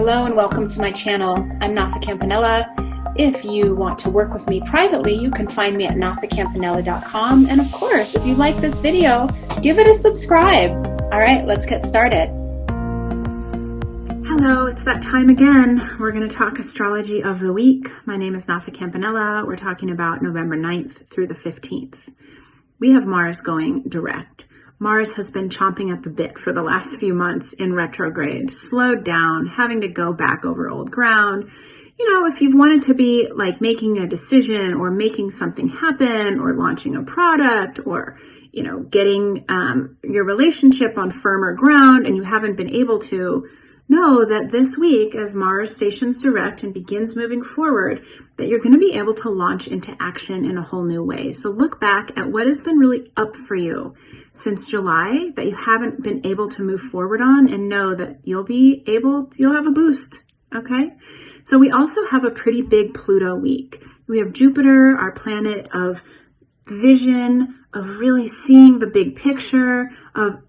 Hello and welcome to my channel. I'm Natha Campanella. If you want to work with me privately, you can find me at nathacampanella.com. And of course, if you like this video, give it a subscribe. All right, let's get started. Hello, it's that time again. We're going to talk astrology of the week. My name is Natha Campanella. We're talking about November 9th through the 15th. We have Mars going direct. Mars has been chomping at the bit for the last few months in retrograde, slowed down, having to go back over old ground. You know, if you've wanted to be like making a decision or making something happen or launching a product or, you know, getting your relationship on firmer ground and you haven't been able to, know that this week, as Mars stations direct and begins moving forward, that you're going to be able to launch into action in a whole new way. So look back at what has been really up for you since July that you haven't been able to move forward on, and know that you'll have a boost. Okay. So we also have a pretty big Pluto week. We have Jupiter, our planet of vision, of really seeing the big picture, of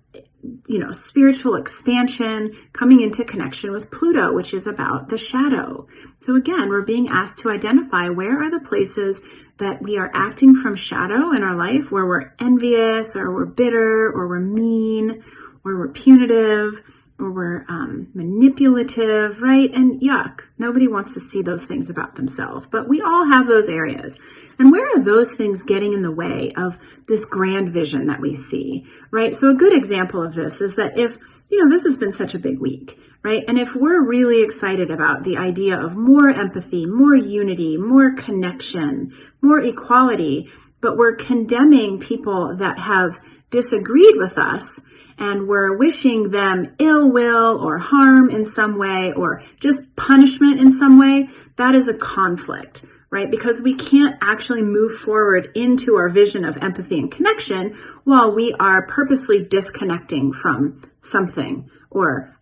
spiritual expansion, coming into connection with Pluto, which is about the shadow. So again, we're being asked to identify where are the places that we are acting from shadow in our life, where we're envious, or we're bitter, or we're mean, or we're punitive, or we're manipulative, right? And yuck, nobody wants to see those things about themselves, but we all have those areas. And where are those things getting in the way of this grand vision that we see, right? So a good example of this is that if, this has been such a big week, right? And if we're really excited about the idea of more empathy, more unity, more connection, more equality, but we're condemning people that have disagreed with us, and we're wishing them ill will or harm in some way, or just punishment in some way, that is a conflict, right? Because we can't actually move forward into our vision of empathy and connection while we are purposely disconnecting from something, or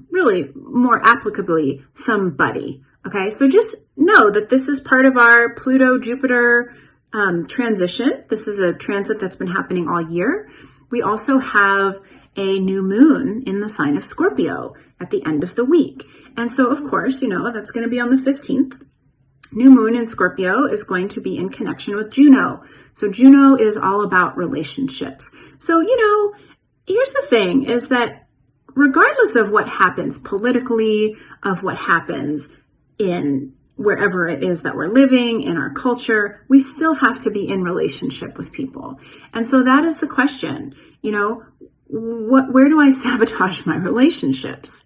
really more applicably, somebody. Okay, so just know that this is part of our Pluto-Jupiter transition. This is a transit that's been happening all year. We also have a new moon in the sign of Scorpio at the end of the week. And so, of course, that's going to be on the 15th. New moon in Scorpio is going to be in connection with Juno. So Juno is all about relationships. So, here's the thing is that regardless of what happens politically, of what happens in wherever it is that we're living in our culture, we still have to be in relationship with people. And so that is the question, where do I sabotage my relationships?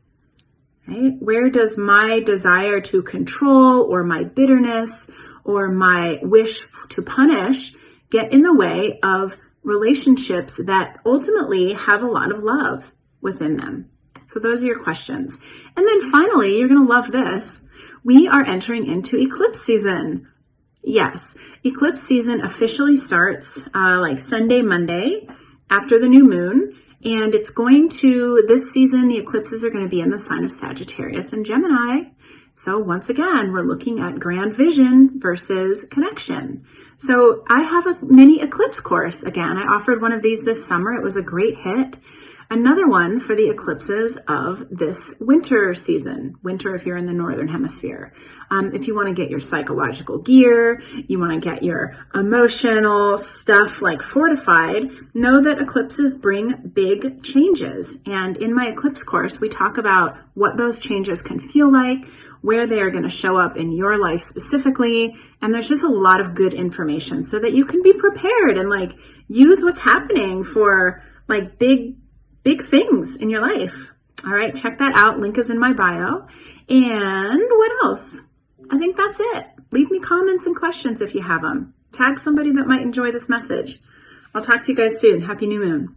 Right? Where does my desire to control, or my bitterness, or my wish to punish get in the way of relationships that ultimately have a lot of love within them? So those are your questions. And then finally, you're going to love this. We are entering into eclipse season. Yes, eclipse season officially starts like Sunday, Monday after the new moon. And this season, the eclipses are going to be in the sign of Sagittarius and Gemini. So once again, we're looking at grand vision versus connection. So I have a mini eclipse course. Again, I offered one of these this summer. It was a great hit. Another one for the eclipses of this winter season. Winter if you're in the northern hemisphere. If you want to get your psychological gear, you want to get your emotional stuff like fortified, know that eclipses bring big changes. And in my eclipse course, we talk about what those changes can feel like, where they are going to show up in your life specifically. And there's just a lot of good information so that you can be prepared and use what's happening for big things in your life. All right, check that out. Link is in my bio. And what else? I think that's it. Leave me comments and questions if you have them. Tag somebody that might enjoy this message. I'll talk to you guys soon. Happy new moon.